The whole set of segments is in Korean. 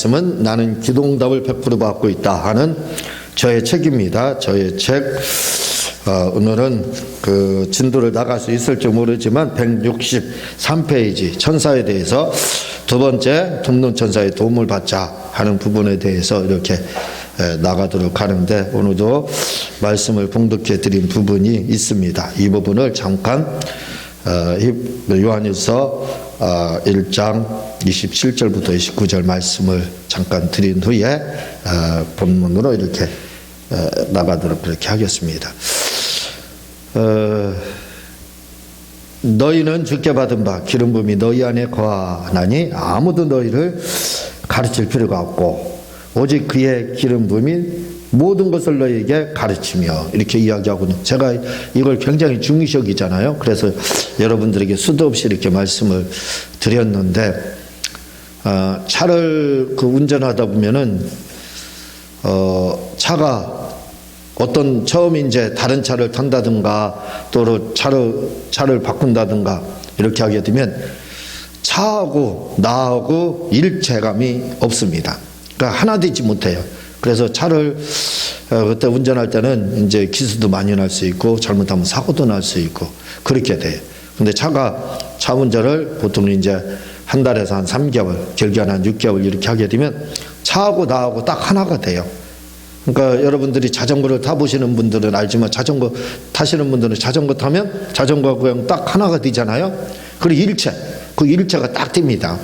말씀은 나는 기도응답을 100% 받고 있다 하는 저의 책입니다. 저의 책. 오늘은 그 진도를 나갈 수 있을지 모르지만 163페이지 천사에 대해서 두 번째 둠눈 천사의 도움을 받자 하는 부분에 대해서 이렇게 나가도록 하는데, 오늘도 말씀을 봉독해 드린 부분이 있습니다. 이 부분을 잠깐 요한일서 1장 27절부터 29절 말씀을 잠깐 드린 후에 본문으로 이렇게 나가도록 그렇게 하겠습니다. 너희는 주께 받은 바 기름 부음이 너희 안에 거하나니 아무도 너희를 가르칠 필요가 없고 오직 그의 기름 부음이 모든 것을 너희에게 가르치며, 이렇게 이야기하고는 제가 이걸 굉장히 중요시 여기잖아요. 그래서 여러분들에게 수도 없이 이렇게 말씀을 드렸는데, 차를 운전하다 보면은 차가 어떤 처음 이제 다른 차를 탄다든가 또는 차를 바꾼다든가 이렇게 하게 되면 차하고 나하고 일체감이 없습니다. 그러니까 하나 되지 못해요. 그래서 차를 그때 운전할 때는 이제 기수도 많이 날 수 있고 잘못하면 사고도 날 수 있고 그렇게 돼요. 근데 차 운전을 보통 이제 한 달에서 한 3개월, 길게 한 6개월 이렇게 하게 되면 차하고 나하고 딱 하나가 돼요. 그러니까 여러분들이 자전거를 타보시는 분들은 알지만 자전거 타시는 분들은 자전거 타면 자전거가 그냥 딱 하나가 되잖아요. 그리고 그 일체가 딱 됩니다.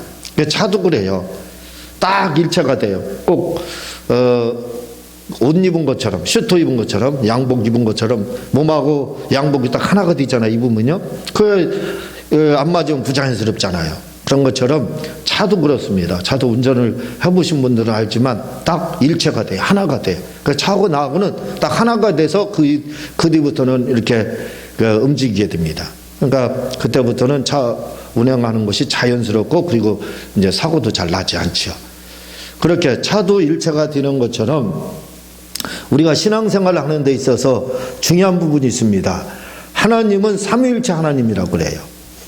차도 그래요. 딱 일체가 돼요. 꼭 옷 입은 것처럼, 슈트 입은 것처럼, 양복 입은 것처럼 몸하고 양복이 딱 하나가 되잖아요. 입으면요. 안 맞으면 부자연스럽잖아요. 그런 것처럼 차도 그렇습니다. 차도 운전을 해보신 분들은 알지만 딱 일체가 돼요. 하나가 돼요. 차하고 나하고는 딱 하나가 돼서 그 뒤부터는 이렇게 움직이게 됩니다. 그러니까 그때부터는 차 운행하는 것이 자연스럽고, 그리고 이제 사고도 잘 나지 않죠. 그렇게 차도 일체가 되는 것처럼 우리가 신앙생활을 하는 데 있어서 중요한 부분이 있습니다. 하나님은 삼위일체 하나님이라고 그래요.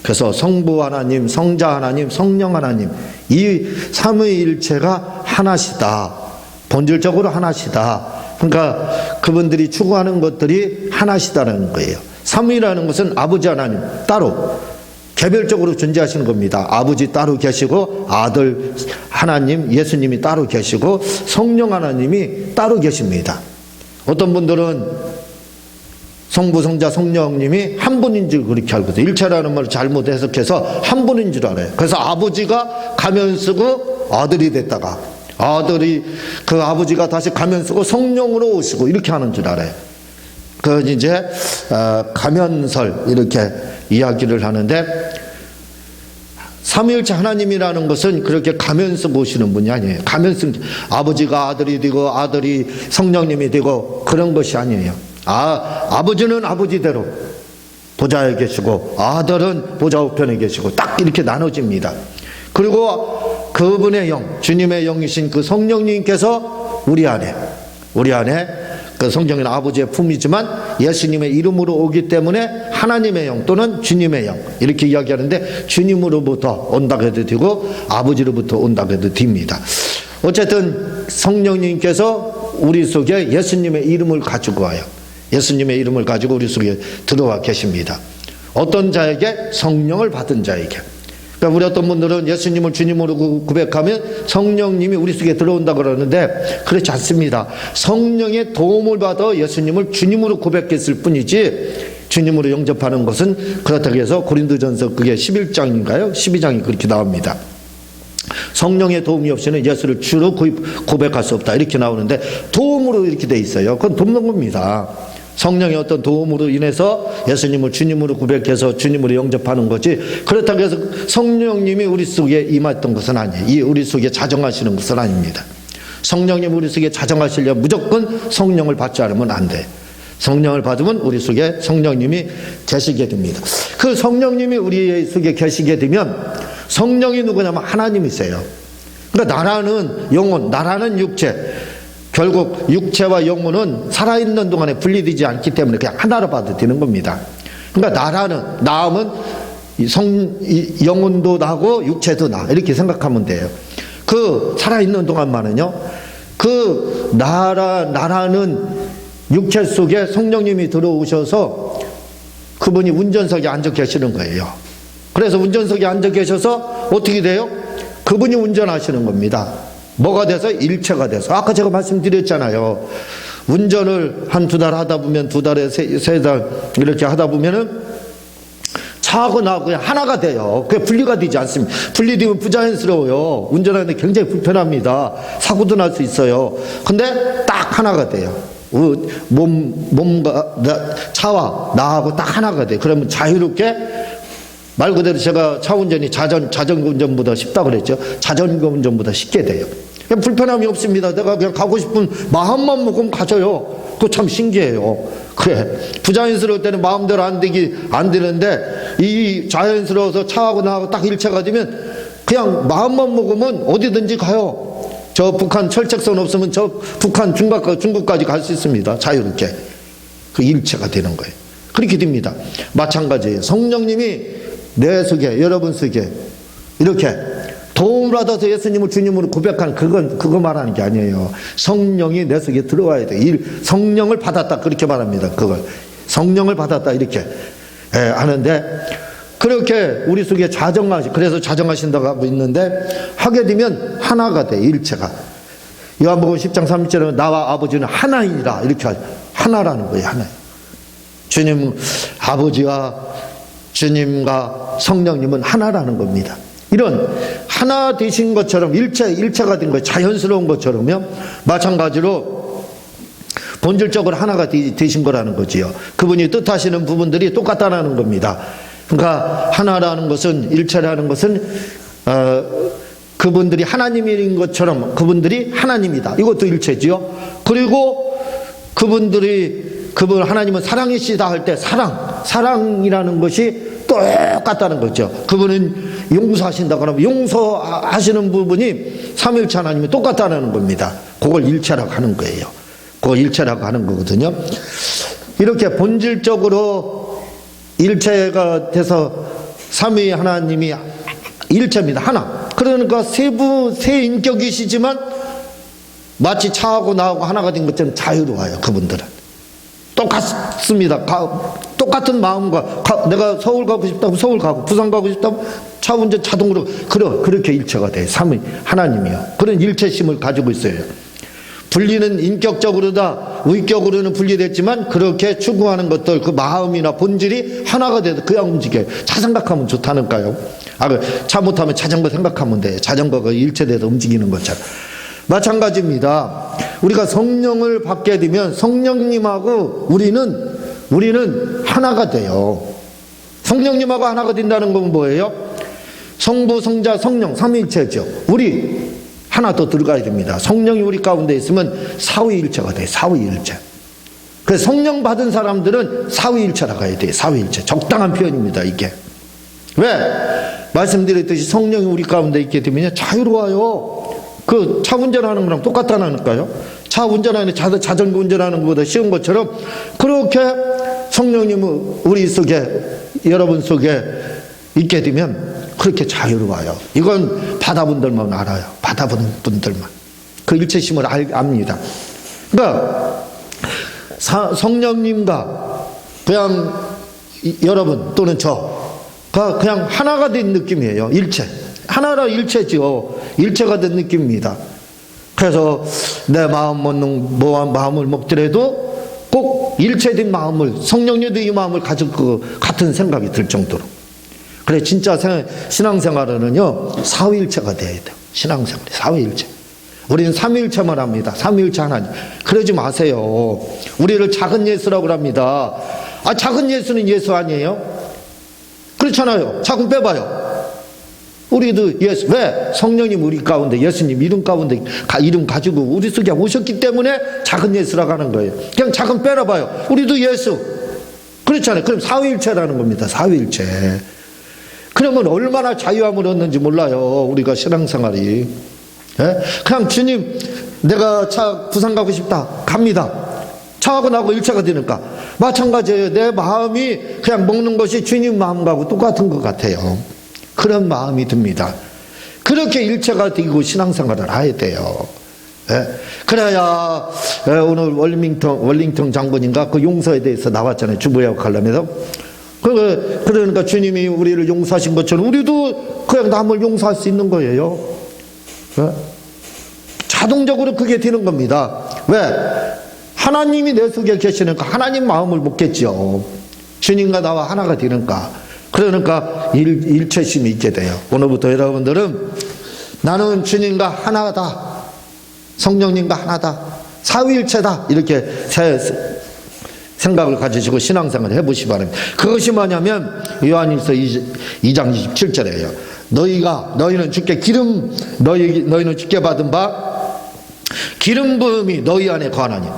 그래서 성부 하나님, 성자 하나님, 성령 하나님, 이 삼위일체가 하나시다. 본질적으로 하나시다. 그러니까 그분들이 추구하는 것들이 하나시다는 거예요. 삼위라는 것은 아버지 하나님 따로 개별적으로 존재하시는 겁니다. 아버지 따로 계시고, 아들 하나님 예수님이 따로 계시고, 성령 하나님이 따로 계십니다. 어떤 분들은 성부, 성자, 성령님이 한 분인 줄 그렇게 알고 있어요. 일체라는 말을 잘못 해석해서 한 분인 줄 알아요. 그래서 아버지가 가면 쓰고 아들이 됐다가, 그 아버지가 다시 가면 쓰고 성령으로 오시고 이렇게 하는 줄 알아요. 이제 가면설 이렇게 이야기를 하는데, 삼위일체 하나님이라는 것은 그렇게 가면 쓰고 오시는 분이 아니에요. 가면 쓴 아버지가 아들이 되고 아들이 성령님이 되고 그런 것이 아니에요. 아버지는 아버지대로 보좌에 계시고 아들은 보좌 우편에 계시고 딱 이렇게 나눠집니다. 그리고 그분의 영, 주님의 영이신 그 성령님께서 우리 안에 그 성경은 아버지의 품이지만 예수님의 이름으로 오기 때문에 하나님의 영 또는 주님의 영 이렇게 이야기하는데, 주님으로부터 온다고 해도 되고 아버지로부터 온다고 해도 됩니다. 어쨌든 성령님께서 우리 속에 예수님의 이름을 가지고 와요. 예수님의 이름을 가지고 우리 속에 들어와 계십니다. 어떤 자에게? 성령을 받은 자에게. 그러니까 우리 어떤 분들은 예수님을 주님으로 고백하면 성령님이 우리 속에 들어온다 그러는데, 그렇지 않습니다. 성령의 도움을 받아 예수님을 주님으로 고백했을 뿐이지, 주님으로 영접하는 것은 그렇다고 해서 고린도전서 그게 11장인가요? 12장이 그렇게 나옵니다. 성령의 도움이 없이는 예수를 주로 고백할 수 없다 이렇게 나오는데, 도움으로 이렇게 돼 있어요. 그건 돕는 겁니다. 성령의 어떤 도움으로 인해서 예수님을 주님으로 고백해서 주님으로 영접하는 거지, 그렇다고 해서 성령님이 우리 속에 임했던 것은 아니에요. 우리 속에 자정하시는 것은 아닙니다. 성령님 우리 속에 자정하시려면 무조건 성령을 받지 않으면 안 돼. 성령을 받으면 우리 속에 성령님이 계시게 됩니다. 그 성령님이 우리 속에 계시게 되면, 성령이 누구냐면 하나님이세요. 그러니까 나라는 영혼, 나라는 육체, 결국 육체와 영혼은 살아있는 동안에 분리되지 않기 때문에 그냥 하나로 봐도 되는 겁니다. 그러니까 나음은 영혼도 나고 육체도 나 이렇게 생각하면 돼요. 그 살아있는 동안만은요, 그 나라는 육체 속에 성령님이 들어오셔서 그분이 운전석에 앉아 계시는 거예요. 그래서 운전석에 앉아 계셔서 어떻게 돼요? 그분이 운전하시는 겁니다. 뭐가 돼서? 일체가 돼서. 아까 제가 말씀드렸잖아요. 운전을 한 2달 하다 보면, 2달에 3달 이렇게 하다 보면은 차하고 나하고 그냥 하나가 돼요. 그게 분리가 되지 않습니다. 분리되면 부자연스러워요. 운전하는데 굉장히 불편합니다. 사고도 날 수 있어요. 근데 딱 하나가 돼요. 몸과 차와 나하고 딱 하나가 돼요. 그러면 자유롭게, 말 그대로 제가 차 운전이 자전거 운전보다 쉽다 그랬죠. 자전거 운전보다 쉽게 돼요. 그냥 불편함이 없습니다. 내가 그냥 가고 싶은 마음만 먹으면 가져요. 그거 참 신기해요. 그래, 부자연스러울 때는 마음대로 안 되는데, 이 자연스러워서 차하고 나하고 딱 일체가 되면 그냥 마음만 먹으면 어디든지 가요. 저 북한 철책선 없으면 저 북한 중국까지 갈 수 있습니다. 자유롭게. 그 일체가 되는 거예요. 그렇게 됩니다. 마찬가지예요. 성령님이 내 속에, 여러분 속에 이렇게 도움을 받아서 예수님을 주님으로 고백하는 그거 말하는 게 아니에요. 성령이 내 속에 들어와야 돼요. 성령을 받았다 그렇게 말합니다. 그걸 성령을 받았다 이렇게 하는데, 그렇게 우리 속에 그래서 자정하신다고 하고 있는데, 하게 되면 하나가 돼. 일체가. 요한복음 10장 3절은 나와 아버지는 하나이니라 이렇게 하나라는 거예요. 하나. 주님 아버지와 주님과 성령님은 하나라는 겁니다. 이런 하나 되신 것처럼 일체가 된 거예요. 자연스러운 것처럼요. 마찬가지로 본질적으로 하나가 되신 거라는 거지요. 그분이 뜻하시는 부분들이 똑같다는 겁니다. 그러니까 하나라는 것은, 일체라는 것은 그분들이 하나님인 것처럼 그분들이 하나님이다. 이것도 일체지요. 그리고 그분 하나님은 사랑이시다 할 때 사랑이라는 것이 똑같다는 거죠. 그분은 용서하신다 그러면 용서하시는 부분이 삼위일체 하나님이 똑같다는 겁니다. 그걸 일체라고 하는 거예요. 그걸 일체라고 하는 거거든요. 이렇게 본질적으로 일체가 돼서 삼위 하나님이 일체입니다. 하나. 그러니까 세 인격이시지만 마치 차하고 나하고 하나가 된 것처럼 자유로워요. 그분들은 똑같습니다. 똑같은 마음과 내가 서울 가고 싶다고 서울 가고, 부산 가고 싶다고 차 운전 자동으로 그렇게 일체가 돼요. 삼위 하나님이요. 그런 일체심을 가지고 있어요. 분리는 인격적으로다 의격으로는 분리됐지만 그렇게 추구하는 것들, 그 마음이나 본질이 하나가 돼도 그냥 움직여요. 차 생각하면 좋다니까요. 차 못하면 자전거 생각하면 돼요. 자전거가 일체돼서 움직이는 것처럼. 마찬가지입니다. 우리가 성령을 받게 되면 성령님하고 우리는 하나가 돼요. 성령님하고 하나가 된다는 건 뭐예요? 성부, 성자, 성령, 삼위일체죠. 우리 하나 더 들어가야 됩니다. 성령이 우리 가운데 있으면 사위일체가 돼요. 사위일체. 그래서 성령 받은 사람들은 사위일체라고 해야 돼요. 사위일체. 적당한 표현입니다. 이게. 왜? 말씀드렸듯이 성령이 우리 가운데 있게 되면 자유로워요. 그 차 운전하는 거랑 똑같다니까요. 차 운전하는, 자전거 운전하는 것보다 쉬운 것처럼 그렇게 성령님은 우리 속에, 여러분 속에 있게 되면 그렇게 자유로워요. 이건 받아본 분들만 알아요. 받아본 분들만. 그 일체심을 압니다. 그러니까 성령님과 그냥 여러분 또는 저가 그냥 하나가 된 느낌이에요. 일체. 하나라 일체죠. 일체가 된 느낌입니다. 그래서 내 마음을 먹더라도 꼭 일체된 마음을, 성령님도 이 마음을 가질 것 같은 생각이 들 정도로. 그래, 진짜 신앙생활은요, 사위일체가 돼야 돼요. 신앙생활이 사위일체. 우리는 삼위일체만 합니다. 삼위일체 하나님. 그러지 마세요. 우리를 작은 예수라고 합니다. 작은 예수는 예수 아니에요? 그렇잖아요. 작은 빼봐요. 우리도 예수. 왜? 성령님 우리 가운데, 예수님 이름 가운데 이름 가지고 우리 속에 오셨기 때문에 작은 예수라고 하는 거예요. 그냥 작은 빼라봐요. 우리도 예수. 그렇잖아요. 그럼 사위일체라는 겁니다. 사위일체. 그러면 얼마나 자유함을 얻는지 몰라요. 우리가 신앙생활이. 그냥 주님, 내가 부산 가고 싶다. 갑니다. 차하고 나하고 일체가 되니까. 마찬가지예요. 내 마음이 그냥 먹는 것이 주님 마음하고 똑같은 것 같아요. 그런 마음이 듭니다. 그렇게 일체가 되고 신앙생활을 해야 돼요. 예? 그래야 오늘 월링턴 장군인가 그 용서에 대해서 나왔잖아요. 주보역 하려면서. 그러니까 주님이 우리를 용서하신 것처럼 우리도 그냥 남을 용서할 수 있는 거예요. 예? 자동적으로 그게 되는 겁니다. 왜? 하나님이 내 속에 계시니까 하나님 마음을 먹겠죠. 주님과 나와 하나가 되니까. 그러니까 일체심이 있게 돼요. 오늘부터 여러분들은 나는 주님과 하나다. 성령님과 하나다. 사위일체다. 이렇게 생각을 가지시고 신앙생활을 해보시기 바랍니다. 그것이 뭐냐면 요한일서 2장 27절이에요. 너희는 주께 너희는 주께 받은 바 기름 부음이 너희 안에 거하나니.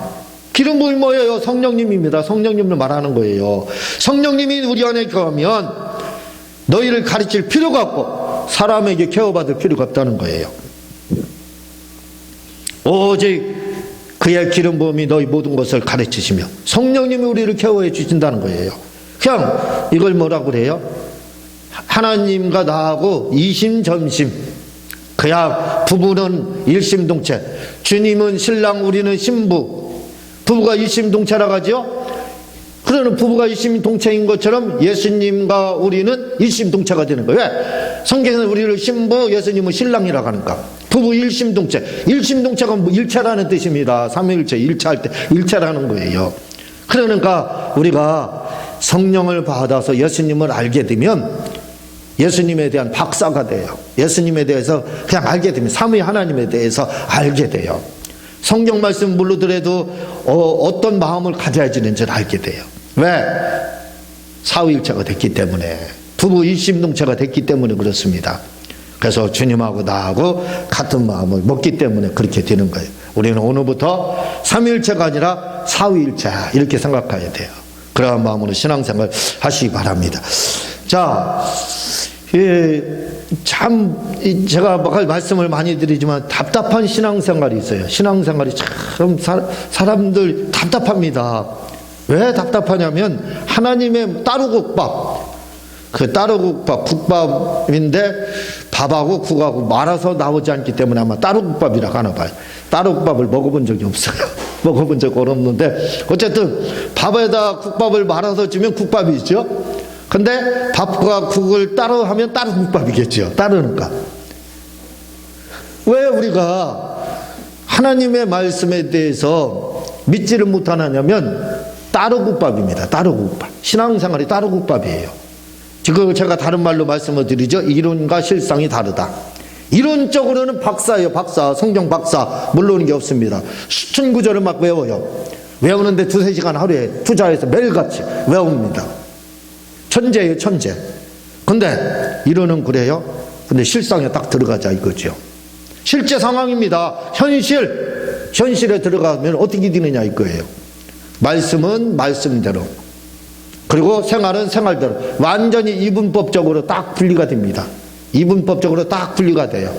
기름 부음이 뭐예요? 성령님입니다. 성령님을 말하는 거예요. 성령님이 우리 안에 거하면 너희를 가르칠 필요가 없고 사람에게 케어받을 필요가 없다는 거예요. 오직 그의 기름 부음이 너희 모든 것을 가르치시며 성령님이 우리를 케어해 주신다는 거예요. 그냥 이걸 뭐라고 그래요? 하나님과 나하고 이심전심. 그야 부부는 일심동체. 주님은 신랑, 우리는 신부. 부부가 일심동체라고 하죠. 그러는 부부가 일심동체인 것처럼 예수님과 우리는 일심동체가 되는 거예요. 왜? 성경에는 우리를 신부, 예수님은 신랑이라고 하니까. 부부 일심동체. 일심동체가 뭐 일체라는 뜻입니다. 삼위일체, 일체할 때 일체라는 거예요. 그러니까 우리가 성령을 받아서 예수님을 알게 되면 예수님에 대한 박사가 돼요. 예수님에 대해서 그냥 알게 되면 삼위 하나님에 대해서 알게 돼요. 성경 말씀 모르더라도 어떤 마음을 가져야 되는지를 알게 돼요. 왜? 사위일체가 됐기 때문에, 부부 일심동체가 됐기 때문에 그렇습니다. 그래서 주님하고 나하고 같은 마음을 먹기 때문에 그렇게 되는 거예요. 우리는 오늘부터 삼위일체가 아니라 사위일체 이렇게 생각해야 돼요. 그러한 마음으로 신앙생활 하시기 바랍니다. 자, 참 제가 말씀을 많이 드리지만 답답한 신앙생활이 있어요. 신앙생활이 참 사람들 답답합니다. 왜 답답하냐면 하나님의 따로국밥, 그 따로국밥, 국밥인데 밥하고 국하고 말아서 나오지 않기 때문에 아마 따로국밥이라고 하나 봐요. 따로국밥을 먹어본 적이 없어요. 먹어본 적 없는데 어쨌든 밥에다 국밥을 말아서 주면 국밥이죠. 근데 밥과 국을 따로 하면 따로 국밥이겠죠. 따르니까. 왜 우리가 하나님의 말씀에 대해서 믿지를 못하느냐면 따로 국밥입니다. 따로 국밥. 신앙생활이 따로 국밥이에요. 지금 제가 다른 말로 말씀을 드리죠. 이론과 실상이 다르다. 이론적으로는 박사예요. 박사. 성경 박사. 모르는 게 없습니다. 수천 구절을 막 외워요. 외우는데 2-3시간 하루에 투자해서 매일같이 외웁니다. 천재예요, 천재. 근데 이론은 그래요. 근데 실상에 딱 들어가자 이거죠. 실제 상황입니다. 현실에 들어가면 어떻게 되느냐 이거예요. 말씀은 말씀대로, 그리고 생활은 생활대로 완전히 이분법적으로 딱 분리가 됩니다. 이분법적으로 딱 분리가 돼요.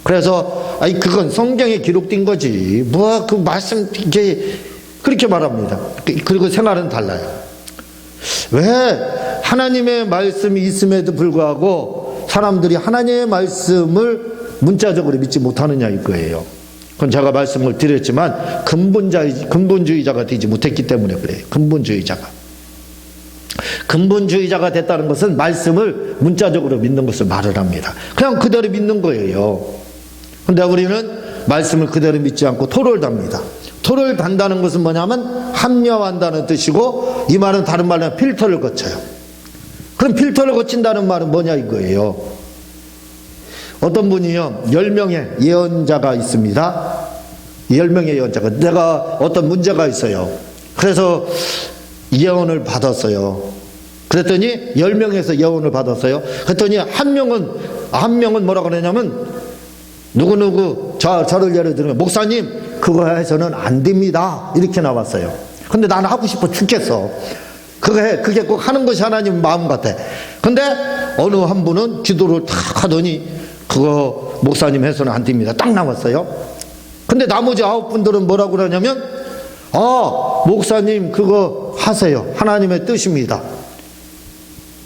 그래서 그건 성경에 기록된 거지. 뭐 그 말씀 이게 그렇게 말합니다. 그리고 생활은 달라요. 왜 하나님의 말씀이 있음에도 불구하고 사람들이 하나님의 말씀을 문자적으로 믿지 못하느냐 이거예요. 그건 제가 말씀을 드렸지만 근본주의자가 되지 못했기 때문에 그래요. 근본주의자가 됐다는 것은 말씀을 문자적으로 믿는 것을 말을 합니다. 그냥 그대로 믿는 거예요. 근데 우리는 말씀을 그대로 믿지 않고 토를 답니다. 토를 단다는 것은 뭐냐면 합리화한다는 뜻이고, 이 말은 다른 말로 하면 필터를 거쳐요. 그럼 필터를 거친다는 말은 뭐냐 이거예요. 어떤 분이요, 10명의 예언자가 있습니다. 10명의 예언자가, 내가 어떤 문제가 있어요. 그래서 예언을 받았어요. 그랬더니 10명에서 예언을 받았어요. 그랬더니 한 명은 뭐라고 그러냐면, 누구누구 저를 예를 들면 목사님 그거 해서는 안 됩니다 이렇게 나왔어요. 근데 나는 하고 싶어 죽겠어. 그게 꼭 하는 것이 하나님 마음 같아. 근데 어느 한 분은 기도를 탁 하더니 그거 목사님 해서는 안 됩니다 딱 나왔어요. 근데 나머지 9분들은 뭐라고 그러냐면, 목사님 그거 하세요, 하나님의 뜻입니다.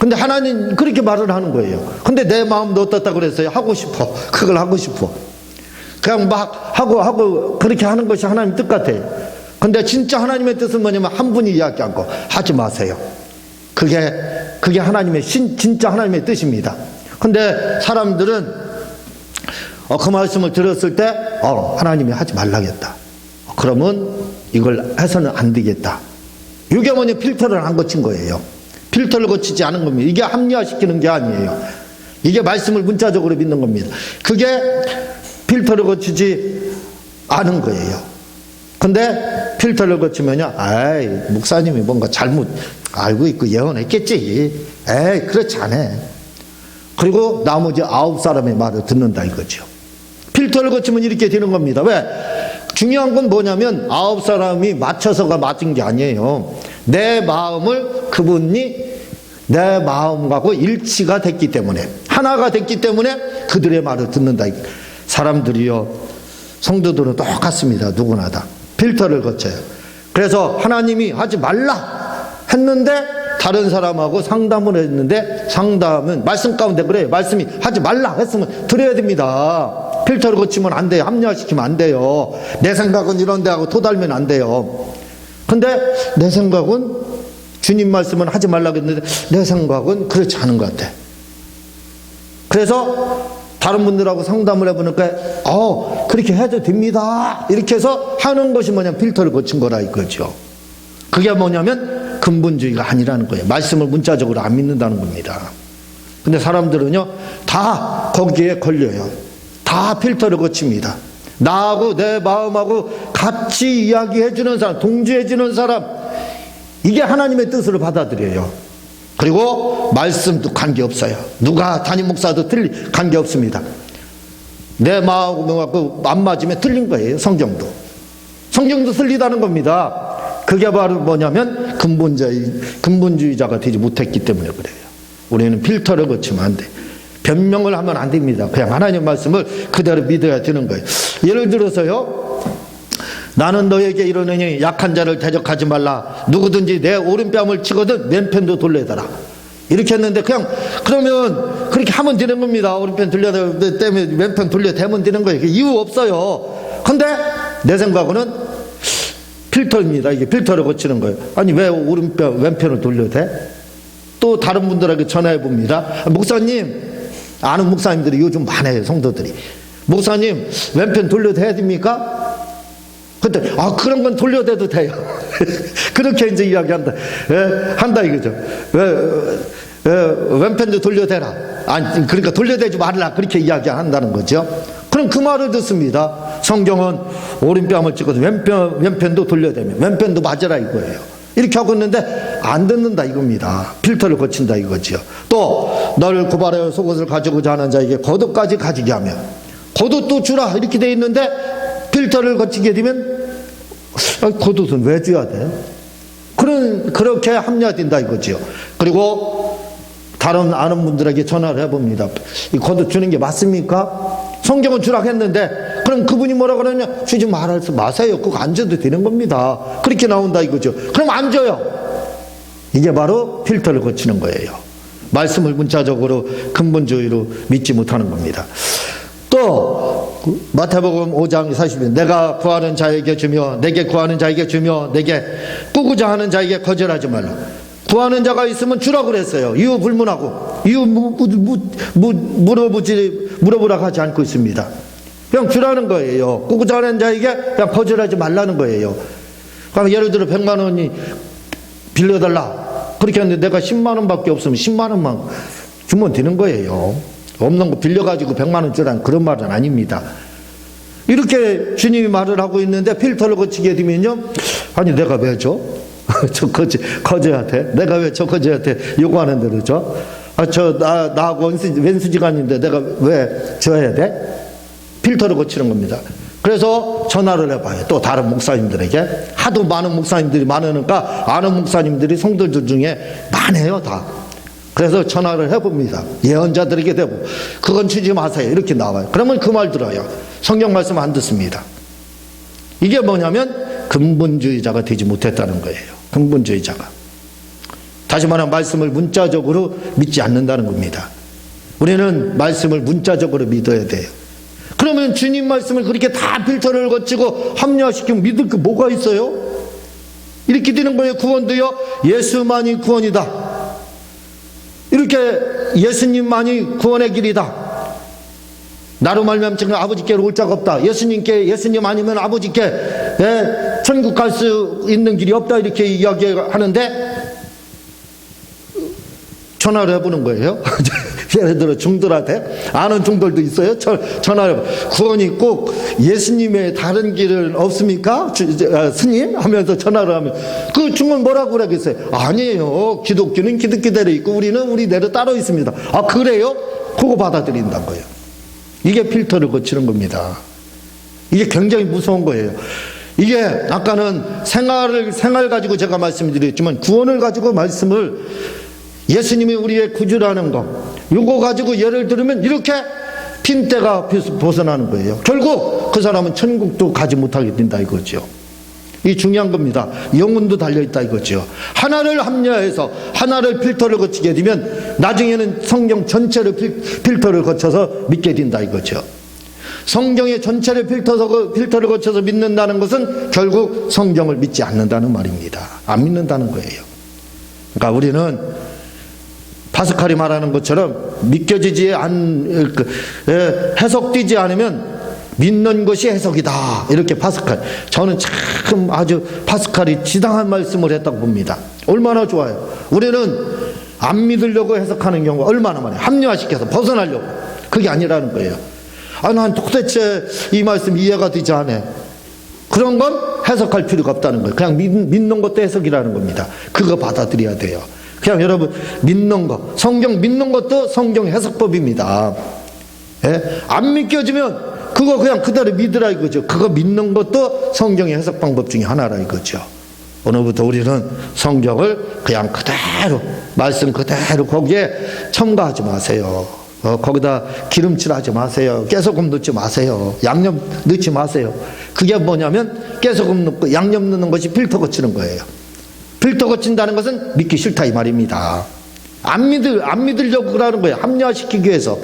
근데 하나님 그렇게 말을 하는 거예요. 근데 내 마음도 어떻다 그랬어요? 하고 싶어. 그걸 하고 싶어. 그냥 막 하고 그렇게 하는 것이 하나님 뜻 같아요. 근데 진짜 하나님의 뜻은 뭐냐면 한 분이 이야기하고 하지 마세요. 그게 하나님의 진짜 하나님의 뜻입니다. 근데 사람들은 그 말씀을 들었을 때 하나님이 하지 말라겠다. 그러면 이걸 해서는 안 되겠다. 이게 뭐냐, 필터를 안 거친 거예요. 필터를 거치지 않은 겁니다. 이게 합리화시키는 게 아니에요. 이게 말씀을 문자적으로 믿는 겁니다. 그게 필터를 거치지 않은 거예요. 근데 필터를 거치면요, 아이, 목사님이 뭔가 잘못 알고 있고 예언했겠지. 에이, 그렇지 않아. 그리고 나머지 9사람의 말을 듣는다 이거죠. 필터를 거치면 이렇게 되는 겁니다. 왜? 중요한 건 뭐냐면 9사람이 맞춰서가 맞은 게 아니에요. 내 마음을 그분이 내 마음하고 일치가 됐기 때문에, 하나가 됐기 때문에 그들의 말을 듣는다. 사람들이요, 성도들은 똑같습니다. 누구나 다 필터를 거쳐요. 그래서 하나님이 하지 말라 했는데 다른 사람하고 상담을 했는데, 상담은 말씀 가운데 그래요. 말씀이 하지 말라 했으면 들어야 됩니다. 필터를 거치면 안 돼요. 합리화시키면 안 돼요. 내 생각은 이런데 하고 토달면 안 돼요. 근데 내 생각은 주님 말씀은 하지 말라고 했는데 내 생각은 그렇지 않은 것 같아. 그래서 다른 분들하고 상담을 해보니까 그렇게 해도 됩니다. 이렇게 해서 하는 것이 뭐냐면 필터를 거친 거라 이거죠. 그게 뭐냐면 근본주의가 아니라는 거예요. 말씀을 문자적으로 안 믿는다는 겁니다. 근데 사람들은요, 다 거기에 걸려요. 다 필터를 거칩니다. 나하고 내 마음하고 같이 이야기해주는 사람, 동조해주는 사람, 이게 하나님의 뜻으로 받아들여요. 그리고 말씀도 관계없어요. 누가 담임 목사도 관계없습니다. 내 마음하고 안 맞으면 틀린 거예요. 성경도 틀리다는 겁니다. 그게 바로 뭐냐면 근본주의자가 되지 못했기 때문에 그래요. 우리는 필터를 거치면 안 돼. 변명을 하면 안 됩니다. 그냥 하나님 말씀을 그대로 믿어야 되는 거예요. 예를 들어서요, 나는 너에게 이르노니 약한 자를 대적하지 말라. 누구든지 내 오른뺨을 치거든 왼편도 돌려대라. 이렇게 했는데 그러면 그렇게 하면 되는 겁니다. 오른편 돌려대면 왼편 돌려대면 되는 거예요. 이유 없어요. 근데 내 생각으로는 필터입니다. 이게 필터를 거치는 거예요. 아니, 왜 왼편을 돌려대? 또 다른 분들에게 전화해 봅니다. 목사님, 아는 목사님들이 요즘 많아요. 성도들이. 목사님, 왼편 돌려대야 됩니까? 근데 그런 건 돌려대도 돼요. 그렇게 이제 이야기한다. 한다 이거죠. 왼편도 돌려대라. 아니, 그러니까 돌려대지 말라. 그렇게 이야기한다는 거죠. 그럼 그 말을 듣습니다. 성경은 오른뺨을 찍어서 왼편도 돌려대면 왼편도 맞으라 이거예요. 이렇게 하고 있는데 안 듣는다 이겁니다. 필터를 거친다 이거죠. 또 너를 고발하여 속옷을 가지고자 하는 자에게 겉옷까지 가지게 하며 겉옷도 주라 이렇게 돼 있는데 필터를 거치게 되면 겉옷은 왜 줘야 돼? 그렇게 합리화된다 이거죠. 그리고 다른 아는 분들에게 전화를 해봅니다. 이 겉옷 주는 게 맞습니까? 성경은 주라고 했는데 그럼 그분이 뭐라 그러냐? 주지 말지 마세요. 그거 안 줘도 되는 겁니다. 그렇게 나온다 이거죠. 그럼 안 줘요. 이게 바로 필터를 거치는 거예요. 말씀을 문자적으로 근본주의로 믿지 못하는 겁니다. 또 마태복음 5장 40절 내가 구하는 자에게 주며 내게 구하는 자에게 주며 내게 꾸고자 하는 자에게 거절하지 말라. 구하는 자가 있으면 주라고 그랬어요. 이유 불문하고 이유 물어보라고 하지 않고 있습니다. 그냥 주라는 거예요. 꾸고자 하는 자에게 그냥 거절하지 말라는 거예요. 그럼 예를 들어 100만 원이 빌려달라 그렇게 했는데 내가 10만 원밖에 없으면 10만 원만 주면 되는 거예요. 없는 거 빌려가지고 100만 원 주라는 그런 말은 아닙니다. 이렇게 주님이 말을 하고 있는데 필터를 거치게 되면요, 아니 내가 왜 줘? 저 거지한테 내가 왜 저 거지한테 요구하는 대로 줘? 나하고 왼수지간인데 내가 왜 줘야 돼? 필터를 거치는 겁니다. 그래서 전화를 해봐요. 또 다른 목사님들에게. 하도 많은 목사님들이 많으니까 아는 목사님들이 성도들 중에 많아요 다. 그래서 전화를 해봅니다. 예언자들에게 대고 그건 주지 마세요 이렇게 나와요. 그러면 그 말 들어요. 성경 말씀 안 듣습니다. 이게 뭐냐면 근본주의자가 되지 못했다는 거예요. 근본주의자가. 다시 말하면 말씀을 문자적으로 믿지 않는다는 겁니다. 우리는 말씀을 문자적으로 믿어야 돼요. 그러면 주님 말씀을 그렇게 다 필터를 거치고 합리화시키면 믿을 게 뭐가 있어요? 이렇게 되는 거예요. 구원도요, 예수만이 구원이다. 이렇게 예수님만이 구원의 길이다. 나로 말미암아 아버지께로 올 자가 없다. 예수님 아니면 아버지께 천국 갈 수 있는 길이 없다. 이렇게 이야기하는데 전화를 해보는 거예요. 예를 들어 중들한테, 아는 중들도 있어요. 전화를 구원이 꼭 예수님의 다른 길은 없습니까? 스님? 하면서 전화를 하면 그 중은 뭐라고 그러겠어요? 아니에요. 기독교는 기독교대로 있고 우리는 우리대로 따로 있습니다. 아, 그래요? 그거 받아들인다는 거예요. 이게 필터를 거치는 겁니다. 이게 굉장히 무서운 거예요. 이게 아까는 생활 가지고 제가 말씀드렸지만 구원을 가지고 말씀을, 예수님이 우리의 구주라는 거, 이거 가지고 예를 들으면 이렇게 핀대가 벗어나는 거예요. 결국 그 사람은 천국도 가지 못하게 된다 이거죠. 이 중요한 겁니다. 영혼도 달려있다 이거죠. 하나를 합리화해서 하나를 필터를 거치게 되면 나중에는 성경 전체를 필터를 거쳐서 믿게 된다 이거죠. 성경의 전체를 필터를 거쳐서 믿는다는 것은 결국 성경을 믿지 않는다는 말입니다. 안 믿는다는 거예요. 그러니까 우리는 파스칼이 말하는 것처럼 믿겨지지 해석되지 않으면 믿는 것이 해석이다. 이렇게 파스칼. 저는 참 아주 파스칼이 지당한 말씀을 했다고 봅니다. 얼마나 좋아요. 우리는 안 믿으려고 해석하는 경우가 얼마나 많아요. 합리화시켜서 벗어나려고. 그게 아니라는 거예요. 아, 난 도대체 이 말씀 이해가 되지 않아. 그런 건 해석할 필요가 없다는 거예요. 그냥 믿는 것도 해석이라는 겁니다. 그거 받아들여야 돼요. 그냥 여러분 믿는 거, 성경 믿는 것도 성경 해석법입니다. 예? 안 믿겨지면 그거 그냥 그대로 믿으라 이거죠. 그거 믿는 것도 성경의 해석 방법 중에 하나라 이거죠. 오늘부터 우리는 성경을 그냥 그대로, 말씀 그대로 거기에 첨가하지 마세요. 거기다 기름칠하지 마세요. 깨소금 넣지 마세요. 양념 넣지 마세요. 그게 뭐냐면 깨소금 넣고 양념 넣는 것이 필터 거치는 거예요. 필터 거친다는 것은 믿기 싫다 이 말입니다. 안 믿으려고 그러는 거예요. 합리화시키기 위해서,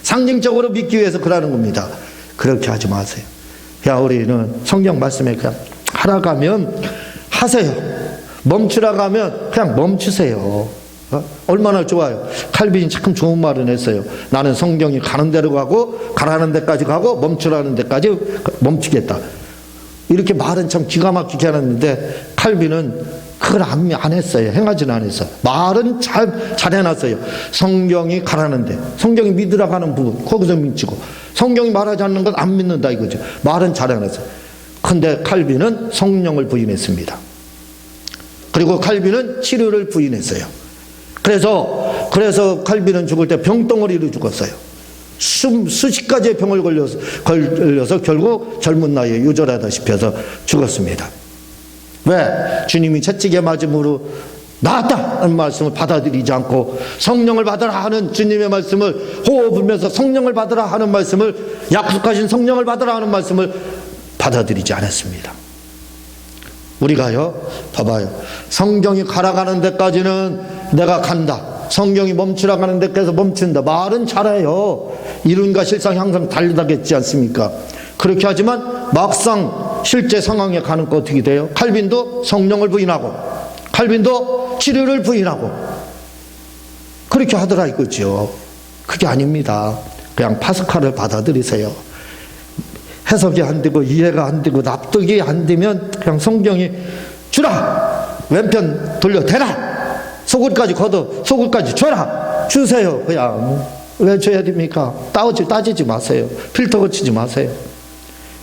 상징적으로 믿기 위해서 그러는 겁니다. 그렇게 하지 마세요. 그냥 우리는 성경 말씀에 그냥 하라고 하면 하세요. 멈추라고 하면 그냥 멈추세요. 얼마나 좋아요. 칼빈이 참 좋은 말을 했어요. 나는 성경이 가는 대로 가고 가라는 데까지 가고 멈추라는 데까지 멈추겠다. 이렇게 말은 참 기가 막히게 하는데 칼빈은 그걸 안 했어요. 행하지는 않았어요. 말은 잘 해놨어요. 성경이 가라는데, 성경이 믿으라고 하는 부분 거기서 믿고, 성경이 말하지 않는 건 안 믿는다 이거죠. 말은 잘 해놨어요. 근데 칼빈은 성령을 부인했습니다. 그리고 칼빈은 치료를 부인했어요. 그래서 칼빈은 죽을 때 병덩어리로 죽었어요. 수십 가지의 병을 걸려서 결국 젊은 나이에 요절하다시피 해서 죽었습니다. 왜? 주님이 채찍에 맞음으로 나았다 하는 말씀을 받아들이지 않고, 성령을 받으라 하는 주님의 말씀을 호흡 불면서 성령을 받으라 하는 말씀을, 약속하신 성령을 받으라 하는 말씀을 받아들이지 않았습니다. 우리가요, 봐봐요. 성경이 가라가는 데까지는 내가 간다. 성경이 멈추라고 하는 데까지 멈춘다. 말은 잘해요. 이론과 실상 항상 달리다겠지 않습니까? 그렇게 하지만 막상 실제 상황에 가는 거 어떻게 돼요? 칼빈도 성령을 부인하고, 칼빈도 치료를 부인하고, 그렇게 하더라 이거죠. 그게 아닙니다. 그냥 파스칼을 받아들이세요. 해석이 안 되고 이해가 안 되고 납득이 안 되면 그냥 성경이 주라, 왼편 돌려 대라, 속을까지 걷어 속을까지 줘라, 주세요. 그냥 왜 줘야 됩니까? 따지지 마세요. 필터 거치지 마세요.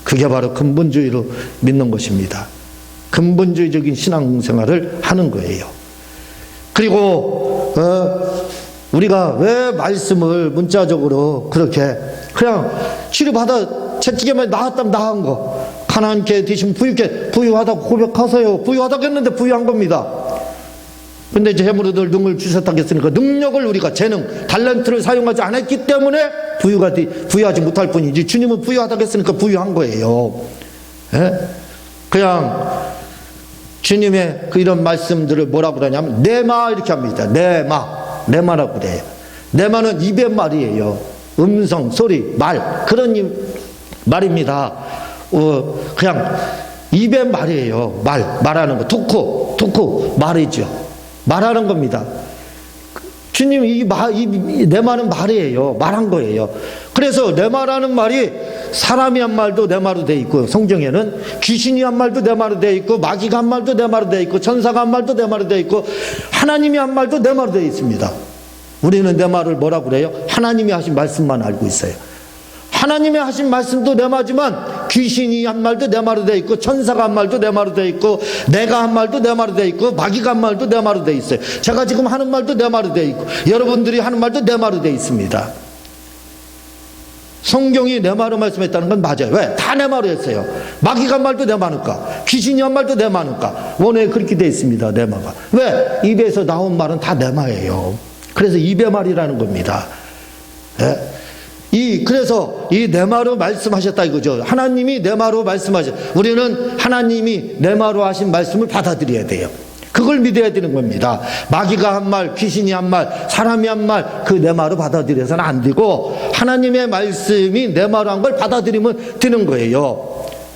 그게 바로 근본주의로 믿는 것입니다. 근본주의적인 신앙생활을 하는 거예요. 그리고 우리가 왜 말씀을 문자적으로 그렇게 그냥 치료받아 채찍에만 나았다면 나은 거, 가난케 되시면 부유하다고 고백하세요. 부유하다고 했는데 부유한 겁니다. 근데 이제 해물들 능을 주셨다고 했으니까 능력을 우리가 재능, 달란트를 사용하지 않았기 때문에 부유하지 못할 뿐이지, 주님은 부유하다고 했으니까 부유한 거예요. 예? 그냥 주님의 그 이런 말씀들을 뭐라고 그러냐면 네마 이렇게 합니다. 네마라고 그래요. 네마는 입의 말이에요. 음성, 소리, 말 그런 말입니다. 그냥 입의 말이에요. 말하는 거. 토크 말이죠. 말하는 겁니다. 주님 이 네마는 말이에요. 말한 거예요. 그래서 네마라는 말이 사람이 한 말도 네마로 돼 있고, 성경에는 귀신이 한 말도 네마로 돼 있고, 마귀가 한 말도 네마로 돼 있고, 천사가 한 말도 네마로 돼 있고, 하나님이 한 말도 네마로 돼 있습니다. 우리는 네마를 뭐라고 그래요? 하나님이 하신 말씀만 알고 있어요. 하나님이 하신 말씀도 네마지만 귀신이 한 말도 네마로 돼 있고, 천사가 한 말도 네마로 돼 있고, 내가 한 말도 네마로 돼 있고, 마귀가 한 말도 네마로 돼 있어요. 제가 지금 하는 말도 네마로 돼 있고, 여러분들이 하는 말도 네마로 돼 있습니다. 성경이 네마로 말씀했다는 건 맞아요. 왜? 다 네마로 했어요. 마귀가 한 말도 네마니까, 귀신이 한 말도 네마니까. 원어에 그렇게 돼 있습니다. 네마가. 왜? 입에서 나온 말은 다 네마예요. 그래서 입의 말이라는 겁니다. 예? 그래서 이 네마로 말씀하셨다 이거죠. 하나님이 네마로 우리는 하나님이 네마로 하신 말씀을 받아들여야 돼요. 그걸 믿어야 되는 겁니다. 마귀가 한 말, 귀신이 한 말, 사람이 한 말, 그 네마로 받아들여서는 안 되고, 하나님의 말씀이 네마로 한 걸 받아들이면 되는 거예요.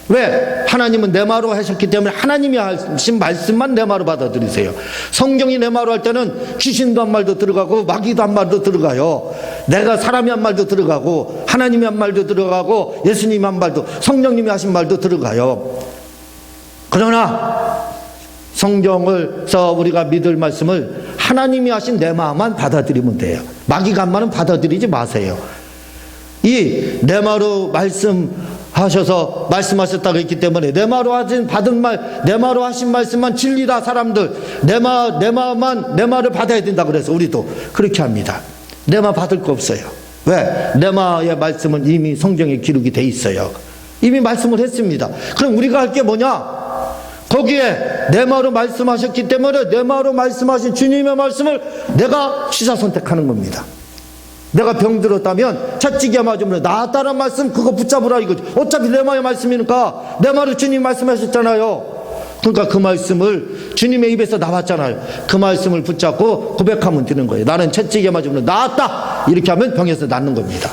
왜? 하나님은 네마로 하셨기 때문에 하나님이 하신 말씀만 네마로 받아들이세요. 성경이 네마로 할 때는 귀신도 한 말도 들어가고, 마귀도 한 말도 들어가요. 내가 사람이 한 말도 들어가고, 하나님이 한 말도 들어가고, 예수님이 한 말도, 성령님이 하신 말도 들어가요. 그러나 성경을서 우리가 믿을 말씀을 하나님이 하신 네마만 받아들이면 돼요. 마귀가 한 말은 받아들이지 마세요. 이 네마로 말씀하셔서 말씀하셨다고 했기 때문에 네마로 하신 말씀만 진리다. 사람들 네마를 받아야 된다 그래서 우리도 그렇게 합니다. 네마 받을 거 없어요. 왜? 네마의 말씀은 이미 성경에 기록이 돼 있어요. 이미 말씀을 했습니다. 그럼 우리가 할 게 뭐냐? 거기에 네마로 말씀하셨기 때문에 네마로 말씀하신 주님의 말씀을 내가 취사 선택하는 겁니다. 내가 병들었다면 채찍에 맞으면 나았다는 말씀 그거 붙잡으라 이거죠. 어차피 네마의 말씀이니까 네마로 주님 말씀하셨잖아요. 그러니까 그 말씀을 주님의 입에서 나왔잖아요. 그 말씀을 붙잡고 고백하면 되는 거예요. 나는 채찍에 맞으면 나았다 이렇게 하면 병에서 낫는 겁니다.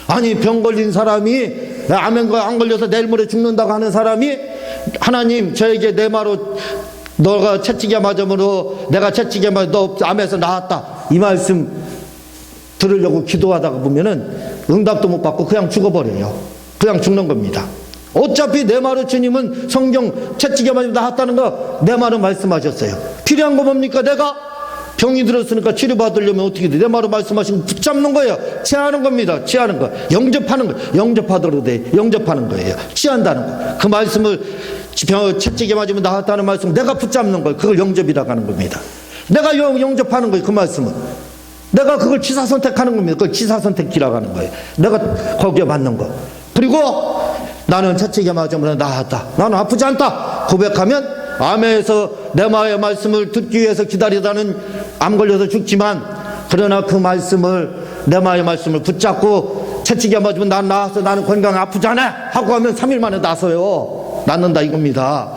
아니 병 걸린 사람이 안 걸려서 내일 모레 죽는다고 하는 사람이 하나님 저에게 네마로 너가 채찍에 맞음으로 내가 채찍에 맞아 너 암에서 나았다 이 말씀 들으려고 기도하다가 보면은 응답도 못 받고 그냥 죽어버려요. 그냥 죽는 겁니다. 어차피 네마로 주님은 성경 채찍에 맞으면 나았다는 거 네마로 말씀하셨어요. 필요한 거 뭡니까? 내가 병이 들었으니까 치료받으려면 어떻게 돼? 네마로 말씀하신 거 붙잡는 거예요. 취하는 겁니다. 취하는 거. 영접하는 거. 영접하도록 돼. 영접하는 거예요. 취한다는 거. 그 말씀을 채찍에 맞으면 나았다는 말씀 내가 붙잡는 거예요. 그걸 영접이라고 하는 겁니다. 내가 영접하는 거예요. 그 말씀은. 내가 그걸 취사 선택하는 겁니다. 그걸 취사 선택이라고 하는 거예요. 내가 거기에 맞는 거. 그리고 나는 채찍에 맞으면 나았다. 나는 아프지 않다. 고백하면 암에서 네마의 말씀을 듣기 위해서 기다리다는 암 걸려서 죽지만 그러나 그 말씀을 네마의 말씀을 붙잡고 채찍에 맞으면 난 나았어. 나는 건강해. 아프지 않아. 하고 하면 3일 만에 나서요. 낫는다 이겁니다.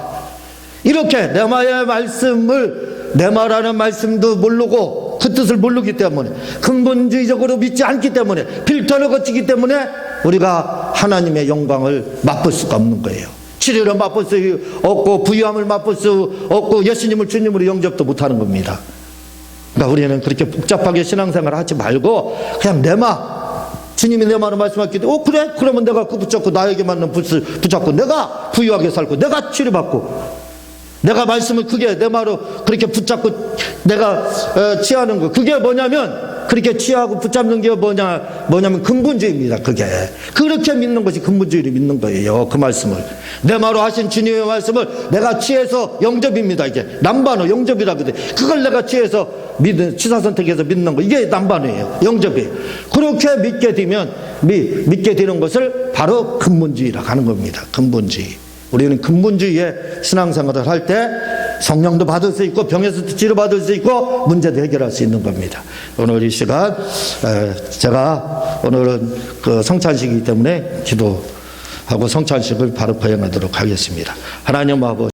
이렇게 네마의 말씀을 네마라는 말씀도 모르고 그 뜻을 모르기 때문에 근본주의적으로 믿지 않기 때문에 필터를 거치기 때문에 우리가 하나님의 영광을 맛볼 수가 없는 거예요. 치료를 맛볼 수 없고 부유함을 맛볼 수 없고 예수님을 주님으로 영접도 못하는 겁니다. 그러니까 우리는 그렇게 복잡하게 신앙생활을 하지 말고 그냥 네마 주님이 네마로 말씀하셨기 때문에 그래? 그러면 내가 그 붙잡고 나에게 맞는 붓을 붙잡고 내가 부유하게 살고 내가 치료받고 내가 말씀을 그게 네마로 그렇게 붙잡고 내가 취하는 거 그게 뭐냐면 그렇게 취하고 붙잡는 게 뭐냐면 근본주의입니다. 그게 그렇게 믿는 것이 근본주의를 믿는 거예요. 그 말씀을 네마로 하신 주님의 말씀을 내가 취해서 영접입니다. 이게 남반어 영접이라고 그래. 그걸 내가 취해서 취사 선택해서 믿는 거 이게 남반어예요. 영접이에요. 그렇게 믿게 되는 것을 바로 근본주의라고 하는 겁니다. 근본주의. 우리는 근본주의의 신앙생활을 할 때 성령도 받을 수 있고 병에서도 치료받을 수 있고 문제도 해결할 수 있는 겁니다. 오늘 이 시간 제가 오늘은 그 성찬식이기 때문에 기도하고 성찬식을 바로 거행하도록 하겠습니다. 하나님 아버지